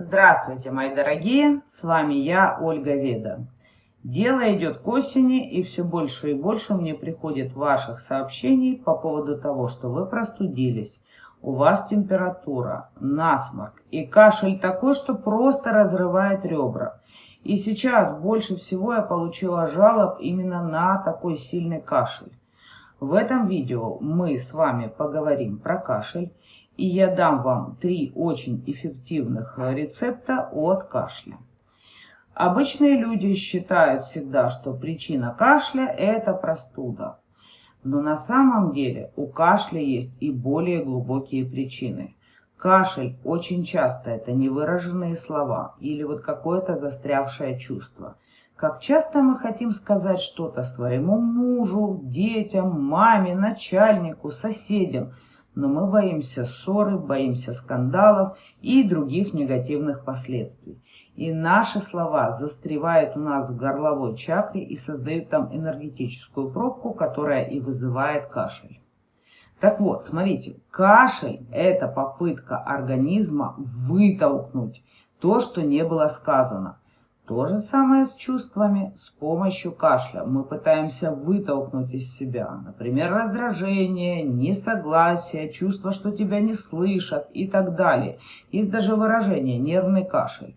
Здравствуйте, мои дорогие! С вами я, Ольга Веда. Дело идет к осени, и все больше и больше мне приходит ваших сообщений по поводу того, что вы простудились, у вас температура, насморк и кашель такой, что просто разрывает ребра. И сейчас больше всего я получила жалоб именно на такой сильный кашель. В этом видео мы с вами поговорим про кашель, и я дам вам 3 очень эффективных рецепта от кашля. Обычные люди считают всегда, что причина кашля – это простуда. Но на самом деле у кашля есть и более глубокие причины. Кашель очень часто это невыраженные слова или вот какое-то застрявшее чувство. Как часто мы хотим сказать что-то своему мужу, детям, маме, начальнику, соседям, но мы боимся ссоры, боимся скандалов и других негативных последствий. И наши слова застревают у нас в горловой чакре и создают там энергетическую пробку, которая и вызывает кашель. Так вот, смотрите, кашель – это попытка организма вытолкнуть то, что не было сказано. То же самое с чувствами. С помощью кашля мы пытаемся вытолкнуть из себя, например, раздражение, несогласие, чувство, что тебя не слышат и так далее. Есть даже выражение «нервный кашель».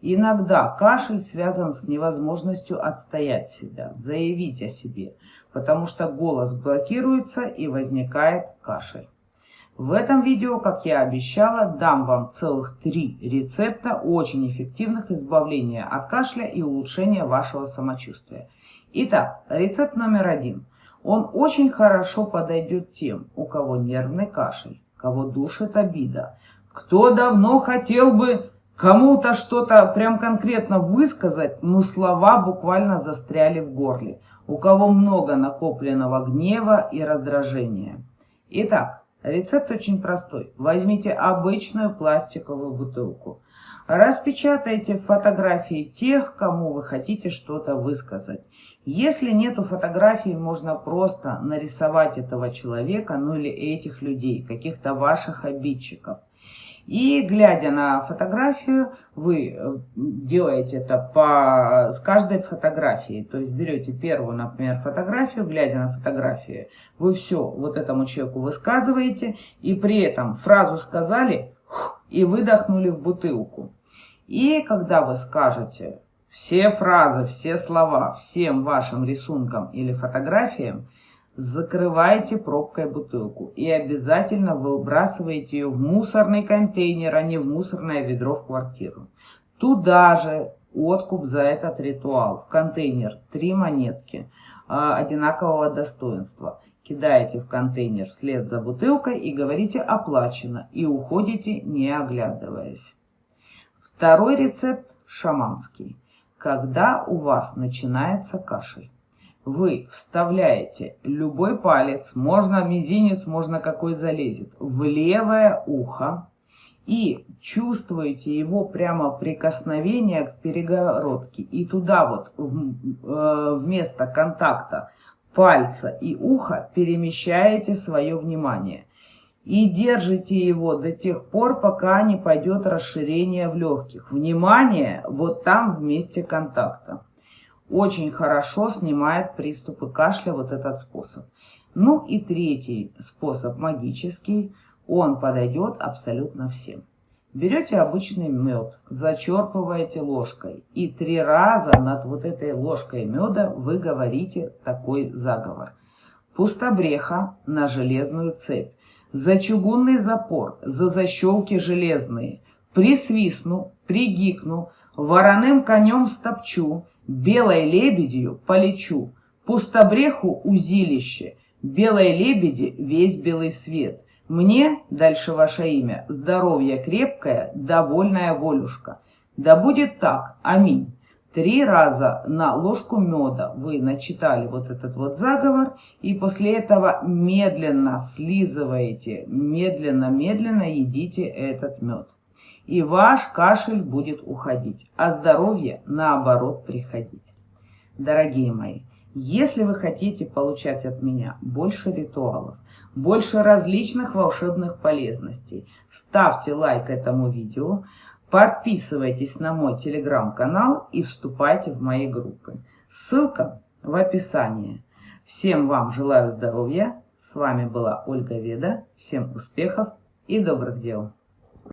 Иногда кашель связан с невозможностью отстоять себя, заявить о себе, потому что голос блокируется и возникает кашель. В этом видео, как я обещала, дам вам целых 3 рецепта очень эффективных избавления от кашля и улучшения вашего самочувствия. Итак, рецепт номер 1. Он очень хорошо подойдет тем, у кого нервный кашель, кого душит обида, кто давно хотел бы кому-то что-то прям конкретно высказать, но слова буквально застряли в горле, у кого много накопленного гнева и раздражения. Итак, рецепт очень простой. Возьмите обычную пластиковую бутылку. Распечатайте фотографии тех, кому вы хотите что-то высказать. Если нету фотографий, можно просто нарисовать этого человека, ну или этих людей, каких-то ваших обидчиков. И глядя на фотографию, вы делаете это с каждой фотографией. То есть берете первую, например, фотографию, глядя на фотографию, вы все вот этому человеку высказываете, и при этом фразу сказали и выдохнули в бутылку. И когда вы скажете все фразы, все слова всем вашим рисункам или фотографиям, закрывайте пробкой бутылку и обязательно выбрасывайте ее в мусорный контейнер, а не в мусорное ведро в квартиру. Туда же откуп за этот ритуал. В контейнер 3 монетки одинакового достоинства. Кидаете в контейнер вслед за бутылкой и говорите «оплачено» и уходите, не оглядываясь. Второй рецепт шаманский. Когда у вас начинается кашель, вы вставляете любой палец, можно мизинец, можно какой залезет, в левое ухо и чувствуете его прямо прикосновение к перегородке. И туда вот вместо контакта пальца и уха перемещаете свое внимание. И держите его до тех пор, пока не пойдет расширение в легких. Внимание вот там в месте контакта. Очень хорошо снимает приступы кашля вот этот способ. Ну и третий способ магический, он подойдет абсолютно всем. Берете обычный мед, зачерпываете ложкой и 3 раза над вот этой ложкой меда вы говорите такой заговор. Пустобреха на железную цепь, за чугунный запор, за защелки железные, присвистну, пригикну, вороным конем стопчу, белой лебедью полечу, пустобреху узилище, белой лебеди весь белый свет. Мне, дальше ваше имя, здоровье крепкое, довольная волюшка. Да будет так, аминь. 3 раза на ложку меда вы начитали вот этот вот заговор, и после этого медленно слизываете, медленно едите этот мед. И ваш кашель будет уходить, а здоровье наоборот приходить. Дорогие мои, если вы хотите получать от меня больше ритуалов, больше различных волшебных полезностей, ставьте лайк этому видео, Подписывайтесь на мой телеграм-канал и вступайте в мои группы. Ссылка в описании. Всем вам желаю здоровья. С вами была Ольга Веда. Всем успехов и добрых дел.